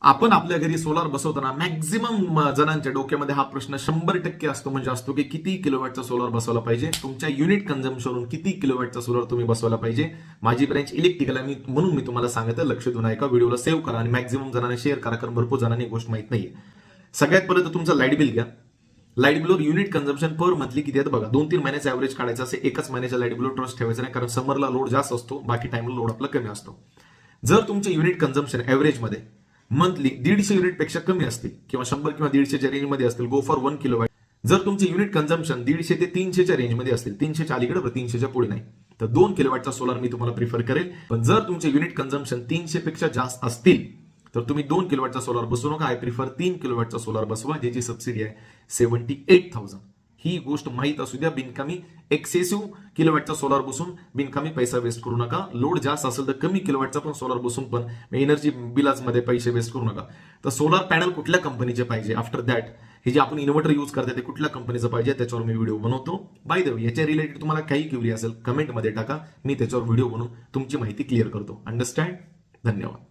आपण आपल्या घरी सोलार बसवताना मॅक्झिमम जणांच्या डोक्यामध्ये हा प्रश्न 100% असतो, म्हणजे असतो की किती किलोवॅटचा सोलार बसवायला पाहिजे, तुमच्या युनिट कन्झम्पशनवरून किती किलोवॅटचा सोलार तुम्ही बसवायला पाहिजे. माझी ब्रँच इलेक्ट्रिकल आहे, म्हणून मी तुम्हाला सांगतो, लक्ष देऊन ऐका, व्हिडिओला सेव्ह करा आणि मॅक्झिमम जणांना शेअर करा, कारण भरपूर जणांनी गोष्ट माहित नाहीये. सगळ्यात पहिलं तर तुमचं लाईट बिल घ्या. लाईट बिलवर युनिट कन्झम्पशन पर मंथली किती आहे बघा. 2-3 महिन्याचा ऍव्हरेज काढायचं असे, एकच महिन्याच्या लाईट बिलवर ट्रस्ट ठेवायचं नाही, कारण समरला लोड जास्त असतो, बाकी टाइमला लोड आपला कमी असतो. जर तुमचे युनिट कन्झम्पशन ऍव्हरेजमध्ये मंथली 150 युनिट पेक्षा कमी असतील किंवा 100 किंवा 150च्या रेंजमध्ये असतील, गो फॉर 1 किलोवॅट. जर तुमचे युनिट कन्झम्पशन 150 ते 300च्या रेंजमध्ये असतील, 300च्या अलीकडे 300च्या पुढे नाही, तर 2 किलोवॅटचा सोलार मी तुम्हाला प्रिफर करेल. पण जर तुमचे युनिट कन्झम्पशन 300 पेक्षा जास्त असतील तर तुम्ही 2 किलोवॅटचा सोलार बसवू नका. आय प्रिफर 3 किलोवॅटचा सोलार बसवा, ज्याची सबसिडी आहे 78,000. ही गोष्ट माहीत असू द्या. बिनकामी एक्सेसिव्ह किलोवॅटचा सोलार बसून बिनकामी पैसा वेस्ट करू नका. लोड जास्त असेल तर कमी किलोवॅटचा पण सोलार बसून पण एनर्जी बिलामध्ये पैसे वेस्ट करू नका. तर सोलार पॅनल कुठल्या कंपनीचे पाहिजे, आफ्टर दॅट हे जे आपण इन्व्हर्टर यूज करते ते कुठल्या कंपनीचं पाहिजे, त्याच्यावर मी व्हिडिओ बनवतो. बाय द वे, याच्या रिलेटेड तुम्हाला काही क्युरी असेल कमेंटमध्ये टाका, मी त्याच्यावर व्हिडिओ बनवून तुमची माहिती क्लिअर करतो. अंडरस्टँड? धन्यवाद.